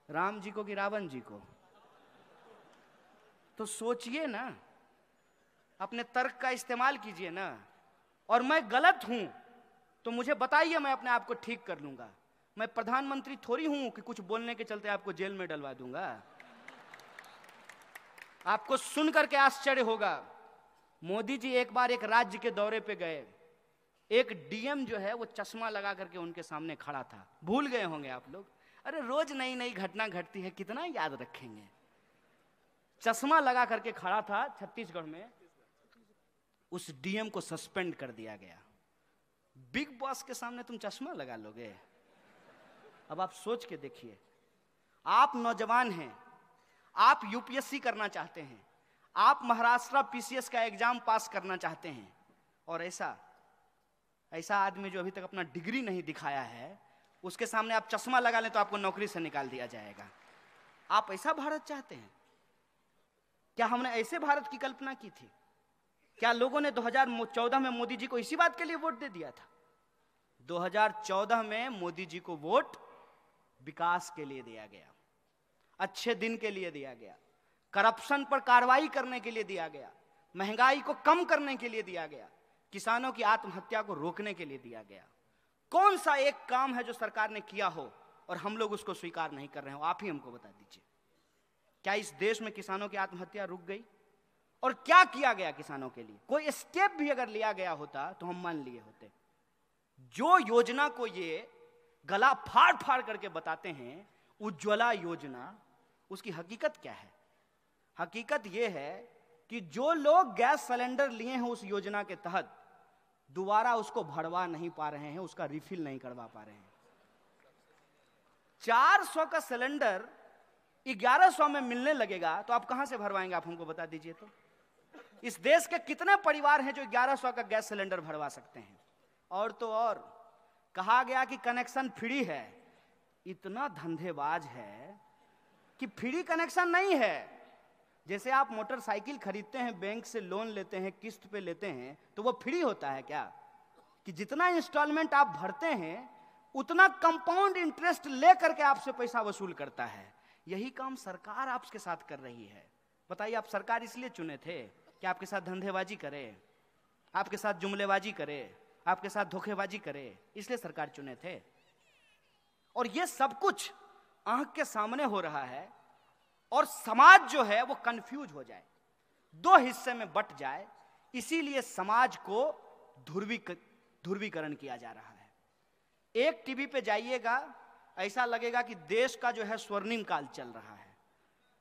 राम जी को कि रावण जी को? तो सोचिए ना, अपने तर्क का इस्तेमाल कीजिए ना। और मैं गलत हूं तो मुझे बताइए, मैं अपने आप को ठीक कर लूंगा। मैं प्रधानमंत्री थोड़ी हूं कि कुछ बोलने के चलते आपको जेल में डलवा दूंगा। आपको सुन करके आश्चर्य होगा, मोदी जी एक बार एक राज्य के दौरे पे गए, एक डीएम जो है वो चश्मा लगा करके उनके सामने खड़ा था। भूल गए होंगे आप लोग, अरे रोज नई नई घटना घटती है, कितना याद रखेंगे। चश्मा लगा करके खड़ा था छत्तीसगढ़ में, उस डीएम को सस्पेंड कर दिया गया। बिग बॉस के सामने तुम चश्मा लगा लोगे? अब आप सोच के देखिए, आप नौजवान हैं, आप यूपीएससी करना चाहते हैं, आप महाराष्ट्र पीसीएस का एग्जाम पास करना चाहते हैं, और ऐसा आदमी जो अभी तक अपना डिग्री नहीं दिखाया है, उसके सामने आप चश्मा लगा लें तो आपको नौकरी से निकाल दिया जाएगा। आप ऐसा भारत चाहते हैं क्या? हमने ऐसे भारत की कल्पना की थी क्या? लोगों ने 2014 में मोदी जी को इसी बात के लिए वोट दे दिया था? 2014 में मोदी जी को वोट विकास के लिए दिया गया, अच्छे दिन के लिए दिया गया, करप्शन पर कार्रवाई करने के लिए दिया गया, महंगाई को कम करने के लिए दिया गया, किसानों की आत्महत्या को रोकने के लिए दिया गया। कौन सा एक काम है जो सरकार ने किया हो और हम लोग उसको स्वीकार नहीं कर रहे हो? आप ही हमको बता दीजिए। क्या इस देश में किसानों की आत्महत्या रुक गई? और क्या किया गया किसानों के लिए? कोई स्टेप भी अगर लिया गया होता तो हम मान लिए होते। जो योजना को ये गला फाड़ फाड़ करके बताते हैं उज्ज्वला योजना, उसकी हकीकत क्या है? हकीकत यह है कि जो लोग गैस सिलेंडर लिए हैं उस योजना के तहत दोबारा उसको भरवा नहीं पा रहे हैं, उसका रिफिल नहीं करवा पा रहे हैं। 400 का सिलेंडर 1100 में मिलने लगेगा तो आप कहां से भरवाएंगे? आप हमको बता दीजिए। तो इस देश के कितने परिवार हैं जो 1100 का गैस सिलेंडर भरवा सकते हैं? और तो और कहा गया कि कनेक्शन फ्री है। इतना धंधेबाज है कि फ्री कनेक्शन नहीं है। जैसे आप मोटरसाइकिल खरीदते हैं, बैंक से लोन लेते हैं, किस्त पे लेते हैं, तो वो फ्री होता है क्या? कि जितना इंस्टॉलमेंट आप भरते हैं उतना कंपाउंड इंटरेस्ट लेकर के आपसे पैसा वसूल करता है। यही काम सरकार आपके साथ कर रही है। बताइए, आप सरकार इसलिए चुने थे कि आपके साथ धंधेबाजी करे, आपके साथ जुमलेबाजी करे, आपके साथ धोखेबाजी करे, इसलिए सरकार चुने थे। और ये सब कुछ आंख के सामने हो रहा है और समाज जो है वो कंफ्यूज हो जाए, दो हिस्से में बट जाए, इसीलिए समाज को ध्रुवीकरण किया जा रहा है। एक टीवी पे जाइएगा, ऐसा लगेगा कि देश का जो है स्वर्णिम काल चल रहा है।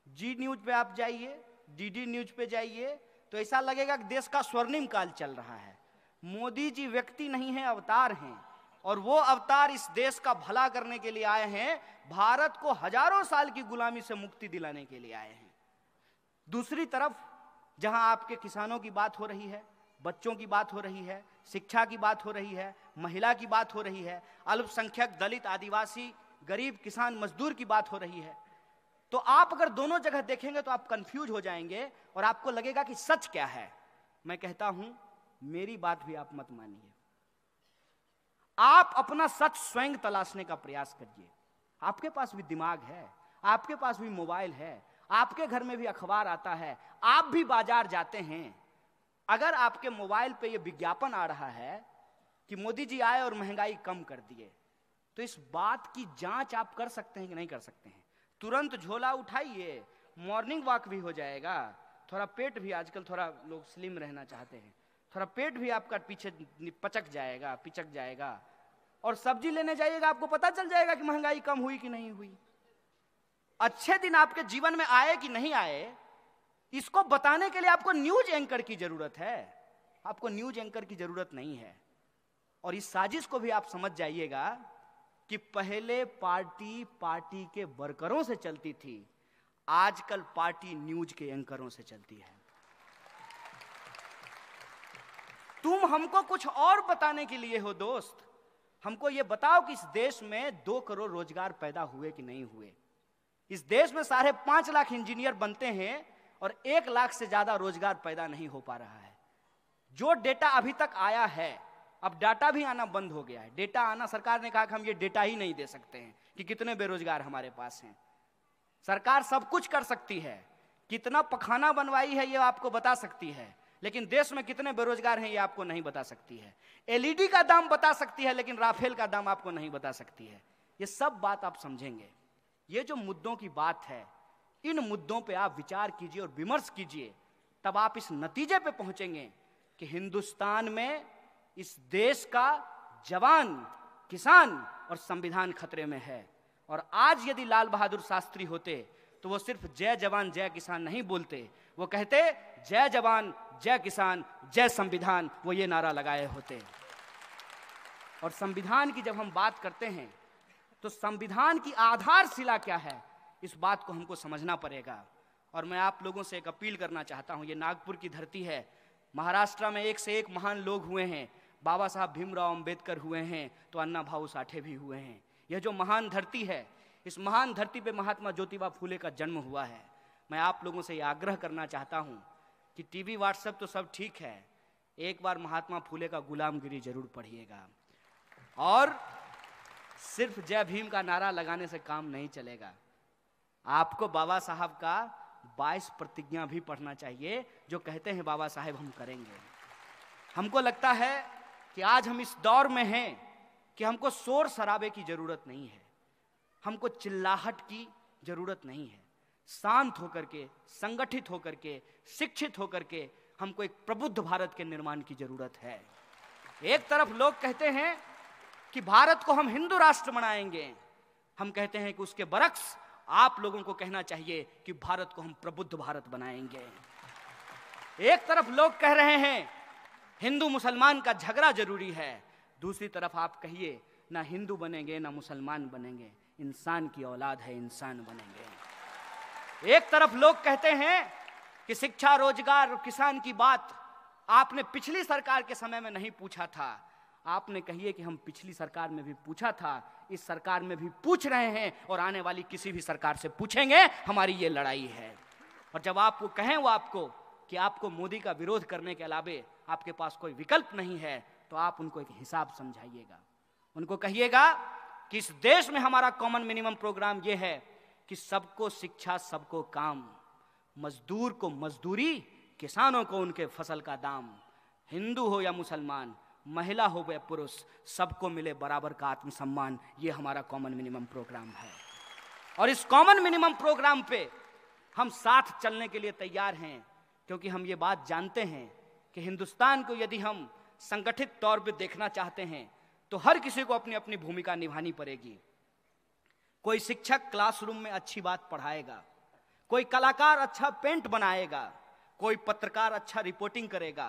जी न्यूज पे आप जाइए, डीडी न्यूज पे जाइए, तो ऐसा लगेगा कि देश का स्वर्णिम काल चल रहा है। मोदी जी व्यक्ति नहीं है, अवतार हैं, और वो अवतार इस देश का भला करने के लिए आए हैं, भारत को हजारों साल की गुलामी से मुक्ति दिलाने के लिए आए हैं। दूसरी तरफ जहां आपके किसानों की बात हो रही है, बच्चों की बात हो रही है, शिक्षा की बात हो रही है, महिला की बात हो रही है, अल्पसंख्यक, दलित, आदिवासी, गरीब, किसान, मजदूर की बात हो रही है, तो आप अगर दोनों जगह देखेंगे तो आप कंफ्यूज हो जाएंगे और आपको लगेगा कि सच क्या है। मैं कहता हूं, मेरी बात भी आप मत मानिए, आप अपना सच स्वयं तलाशने का प्रयास करिए। आपके पास भी दिमाग है, आपके पास भी मोबाइल है, आपके घर में भी अखबार आता है, आप भी बाजार जाते हैं। अगर आपके मोबाइल पे ये विज्ञापन आ रहा है कि मोदी जी आए और महंगाई कम कर दिए, तो इस बात की जांच आप कर सकते हैं कि नहीं कर सकते हैं? तुरंत झोला उठाइए, मॉर्निंग वॉक भी हो जाएगा, थोड़ा पेट भी, आजकल थोड़ा लोग स्लिम रहना चाहते हैं, थोड़ा पेट भी आपका पीछे पिचक जाएगा, और सब्जी लेने जाइएगा, आपको पता चल जाएगा कि महंगाई कम हुई कि नहीं हुई। अच्छे दिन आपके जीवन में आए कि नहीं आए, इसको बताने के लिए आपको न्यूज एंकर की जरूरत है, आपको न्यूज एंकर की जरूरत नहीं है। और इस साजिश को भी आप समझ जाइएगा कि पहले पार्टी के वर्करों से चलती थी, आजकल पार्टी न्यूज के एंकरों से चलती है। तुम हमको कुछ और बताने के लिए हो दोस्त, हमको ये बताओ कि इस देश में 2 करोड़ रोजगार पैदा हुए कि नहीं हुए। इस देश में 5.5 लाख इंजीनियर बनते हैं और 1 लाख से ज्यादा रोजगार पैदा नहीं हो पा रहा है। जो डेटा अभी तक आया है, अब डाटा भी आना बंद हो गया है। डेटा आना, सरकार ने कहा कि हम ये डेटा ही नहीं दे सकते हैं कि कितने बेरोजगार हमारे पास हैं। सरकार सब कुछ कर सकती है, कितना पखाना बनवाई है ये आपको बता सकती है, लेकिन देश में कितने बेरोजगार हैं ये आपको नहीं बता सकती है। एलईडी का दाम बता सकती है, लेकिन राफेल का दाम आपको नहीं बता सकती है। ये सब बात आप समझेंगे। ये जो मुद्दों की बात है, इन मुद्दों पे आप विचार कीजिए और विमर्श कीजिए, तब आप इस नतीजे पे पहुंचेंगे कि हिंदुस्तान में इस देश का जवान, किसान और संविधान खतरे में है। और आज यदि लाल बहादुर शास्त्री होते तो वो सिर्फ जय जवान जय किसान नहीं बोलते, वो कहते जय जवान जय किसान जय संविधान, वो ये नारा लगाए होते। और संविधान की जब हम बात करते हैं तो संविधान की आधारशिला क्या है, इस बात को हमको समझना पड़ेगा। और मैं आप लोगों से एक अपील करना चाहता हूं, ये नागपुर की धरती है, महाराष्ट्र में एक से एक महान लोग हुए हैं, बाबा साहब भीमराव अंबेडकर हुए हैं तो अन्ना भाऊ साठे भी हुए हैं। यह जो महान धरती है, इस महान धरती पे महात्मा ज्योतिबा फूले का जन्म हुआ है। मैं आप लोगों से यह आग्रह करना चाहता हूं कि टीवी व्हाट्सएप तो सब ठीक है, एक बार महात्मा फूले का गुलामगिरी जरूर पढ़िएगा। और सिर्फ जय भीम का नारा लगाने से काम नहीं चलेगा, आपको बाबा साहब का 22 प्रतिज्ञा भी पढ़ना चाहिए, जो कहते हैं बाबा साहेब हम करेंगे। हमको लगता है कि आज हम इस दौर में हैं कि हमको शोर शराबे की जरूरत नहीं है, हमको चिल्लाहट की जरूरत नहीं है। शांत होकर के, संगठित होकर के, शिक्षित होकर के हमको एक प्रबुद्ध भारत के निर्माण की जरूरत है। एक तरफ लोग कहते हैं कि भारत को हम हिंदू राष्ट्र बनाएंगे, हम कहते हैं कि उसके बरक्स आप लोगों को कहना चाहिए कि भारत को हम प्रबुद्ध भारत बनाएंगे। एक तरफ लोग कह रहे हैं हिंदू मुसलमान का झगड़ा जरूरी है, दूसरी तरफ आप कहिए ना हिंदू बनेंगे ना मुसलमान बनेंगे, इंसान की औलाद है, इंसान बनेंगे। एक तरफ लोग कहते हैं कि शिक्षा, रोजगार और किसान की बात आपने पिछली सरकार के समय में नहीं पूछा था, आपने कहिए कि हम पिछली सरकार में भी पूछा था, इस सरकार में भी पूछ रहे हैं और आने वाली किसी भी सरकार से पूछेंगे। हमारी ये लड़ाई है। और जब आपको कहें वो आपको कि आपको मोदी का विरोध करने के अलावे आपके पास कोई विकल्प नहीं है, तो आप उनको एक हिसाब समझाइएगा। उनको कहिएगा कि इस देश में हमारा कॉमन मिनिमम प्रोग्राम ये है कि सबको शिक्षा, सबको काम, मजदूर को मजदूरी, किसानों को उनके फसल का दाम, हिंदू हो या मुसलमान, महिला हो या पुरुष, सबको मिले बराबर का आत्मसम्मान। ये हमारा कॉमन मिनिमम प्रोग्राम है। और इस कॉमन मिनिमम प्रोग्राम पे हम साथ चलने के लिए तैयार हैं, क्योंकि हम ये बात जानते हैं कि हिंदुस्तान को यदि हम संगठित तौर पे देखना चाहते हैं तो हर किसी को अपनी अपनी भूमिका निभानी पड़ेगी। कोई शिक्षक क्लासरूम में अच्छी बात पढ़ाएगा, कोई कलाकार अच्छा पेंट बनाएगा, कोई पत्रकार अच्छा रिपोर्टिंग करेगा,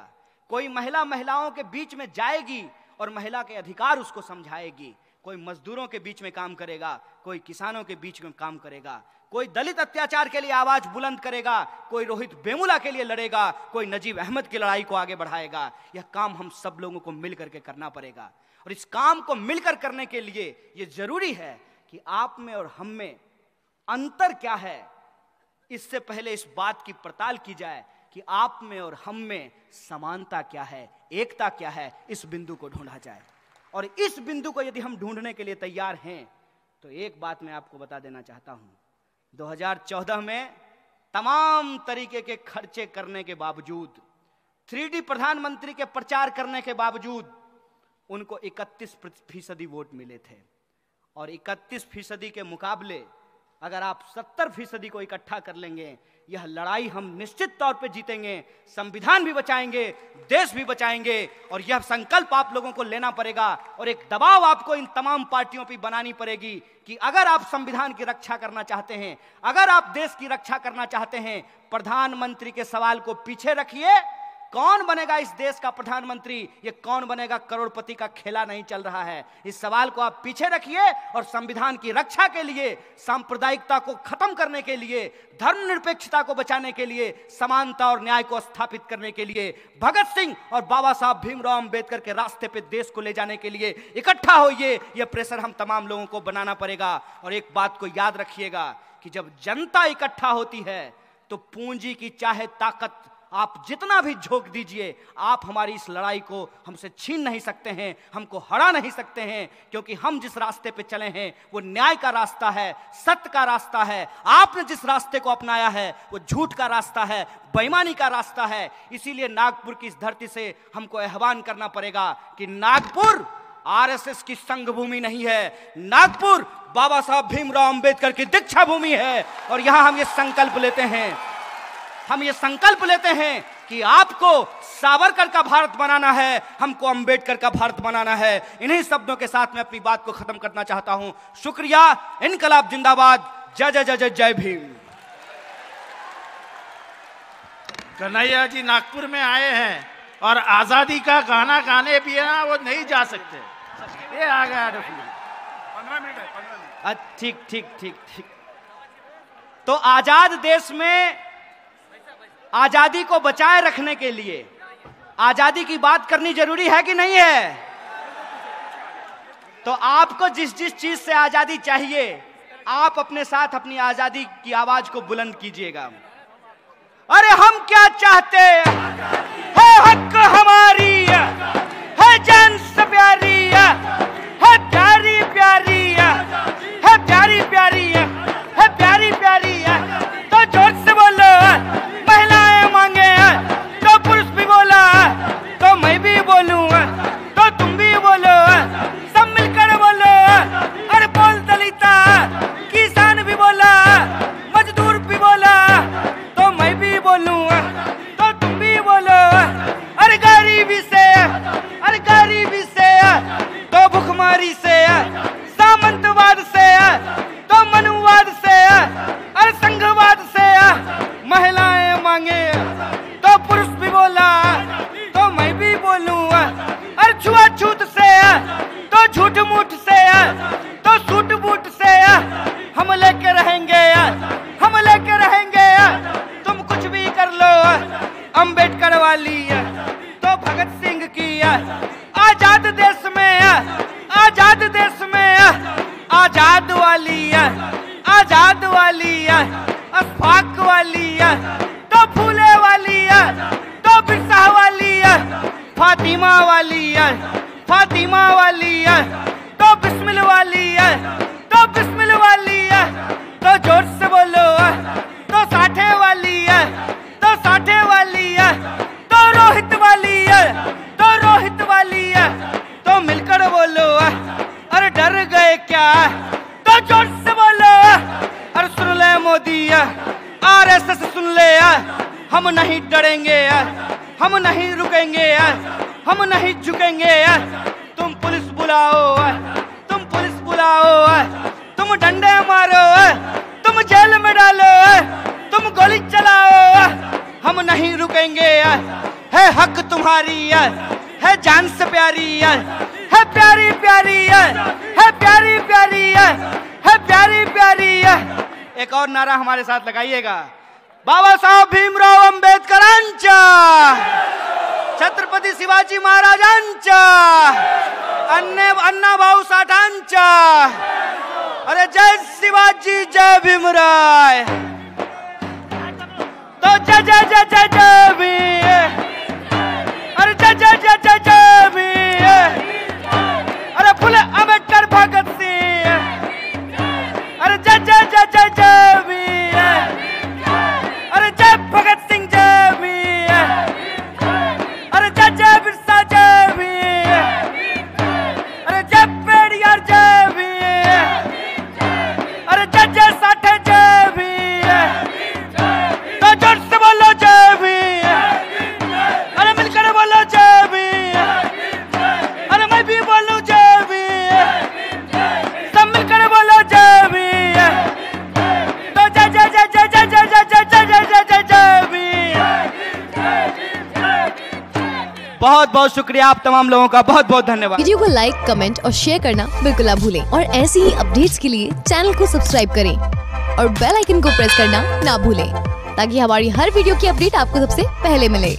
कोई महिलाओं के बीच में जाएगी और महिला के अधिकार उसको समझाएगी, कोई मजदूरों के बीच में काम करेगा, कोई किसानों के बीच में काम करेगा, कोई दलित अत्याचार के लिए आवाज बुलंद करेगा, कोई रोहित वेमुला के लिए लड़ेगा, कोई नजीब अहमद की लड़ाई को आगे बढ़ाएगा। यह काम हम सब लोगों को मिलकर के करना पड़ेगा। और इस काम को मिलकर करने के लिए यह जरूरी है कि आप में और हम में अंतर क्या है, इससे पहले इस बात की पड़ताल की जाए कि आप में और हम में समानता क्या है, एकता क्या है, इस बिंदु को ढूंढा जाए। और इस बिंदु को यदि हम ढूंढने के लिए तैयार हैं तो एक बात मैं आपको बता देना चाहता हूं, 2014 में तमाम तरीके के खर्चे करने के बावजूद, 3D प्रधानमंत्री के प्रचार करने के बावजूद उनको 31% वोट मिले थे। और 31% के मुकाबले अगर आप 70% को इकट्ठा कर लेंगे, यह लड़ाई हम निश्चित तौर पे जीतेंगे, संविधान भी बचाएंगे, देश भी बचाएंगे। और यह संकल्प आप लोगों को लेना पड़ेगा और एक दबाव आपको इन तमाम पार्टियों पर बनानी पड़ेगी कि अगर आप संविधान की रक्षा करना चाहते हैं, अगर आप देश की रक्षा करना चाहते हैं, प्रधानमंत्री के सवाल को पीछे रखिए। कौन बनेगा इस देश का प्रधानमंत्री, ये कौन बनेगा करोड़पति का खेला नहीं चल रहा है। इस सवाल को आप पीछे रखिए और संविधान की रक्षा के लिए, सांप्रदायिकता को खत्म करने के लिए, धर्मनिरपेक्षता को बचाने के लिए, समानता और न्याय को स्थापित करने के लिए, भगत सिंह और बाबा साहब भीमराव अंबेडकर के रास्ते पे देश को ले जाने के लिए इकट्ठा होइए। यह प्रेशर हम तमाम लोगों को बनाना पड़ेगा। और एक बात को याद रखिएगा कि जब जनता इकट्ठा होती है तो पूंजी की चाहे ताकत आप जितना भी झोंक दीजिए, आप हमारी इस लड़ाई को हमसे छीन नहीं सकते हैं, हमको हरा नहीं सकते हैं, क्योंकि हम जिस रास्ते पे चले हैं वो न्याय का रास्ता है, सत्य का रास्ता है। आपने जिस रास्ते को अपनाया है वो झूठ का रास्ता है, बेईमानी का रास्ता है। इसीलिए नागपुर की इस धरती से हमको आह्वान करना पड़ेगा कि नागपुर आरएसएस की संघ भूमि नहीं है, नागपुर बाबा साहब भीमराव अंबेडकर की दीक्षा भूमि है। और यहां हम ये संकल्प लेते हैं, हम ये संकल्प लेते हैं कि आपको सावरकर का भारत बनाना है, हमको अंबेडकर का भारत बनाना है। इन्हीं शब्दों के साथ मैं अपनी बात को खत्म करना चाहता हूं। शुक्रिया। इनकलाब जिंदाबाद। जय जय जय जय जय भीम। कन्हैया जी नागपुर में आए हैं और आजादी का गाना गाने भी है ना, वो नहीं जा सकते। ये आ गया 15 मिनट। ठीक ठीक ठीक ठीक। तो आजाद देश में आजादी को बचाए रखने के लिए आजादी की बात करनी जरूरी है कि नहीं है? तो आपको जिस जिस चीज से आजादी चाहिए, आप अपने साथ अपनी आजादी की आवाज को बुलंद कीजिएगा। अरे हम क्या चाहते है, हक हमारी है जान से प्यारी अशफाक वाली तो फूले वाली तो बिरसा वाली फातिमा वाली फातिमा वाली तो बिस्मिल वाली तो बिस्मिल वाली तो जोर से बोलो तो साठे वाली तो साठे वाली तो रोहित वाली तो रोहित वाली तो मिलकर बोलो अरे डर गए क्या तो जोर से बोलो अरे सुन ले मोदी RSS सुन ले हम नहीं डरेंगे हम नहीं रुकेंगे हम नहीं झुकेंगे तुम पुलिस बुलाओ तुम पुलिस बुलाओ तुम डंडे मारो तुम जेल में डालो तुम गोली चलाओ हम नहीं रुकेंगे है हक तुम्हारी है जान से प्यारी है प्यारी प्यारी है प्यारी प्यारी है प्यारी प्यारी एक और नारा हमारे साथ लगाइएगा। बाबा साहब भीमराव आंबेडकरांचा छत्रपती शिवाजी महाराजांचा अण्णा भाऊ साठांचा अरे जय शिवाजी जय भीमराय तो जय जय जय जय जय भीम अरे जय जय जय जय जय भीम अरे फुले अम्बेडकर भगत सिंह अरे जय जय जय जय जय भीम अरे जय भगत सिंह जय भीम अरे जय जय बिरसा जय भीम अरे जय पेरियार जय भीम अरे जय जय साठे जय भीम तो जोर से बोलो जय भीम अरे मिलकर बोलो जय भीम अरे मैं भी बोलूं जय भीम सब मिलकर बोलो जय भीम तो जय जय जय जय जय जय जय जय जय जय जय जय भीम। बहुत बहुत शुक्रिया आप तमाम लोगों का, बहुत बहुत धन्यवाद। वीडियो को लाइक कमेंट और शेयर करना बिल्कुल ना भूलें और ऐसी ही अपडेट्स के लिए चैनल को सब्सक्राइब करें और बेल आइकन को प्रेस करना ना भूलें ताकि हमारी हर वीडियो की अपडेट आपको सबसे पहले मिले।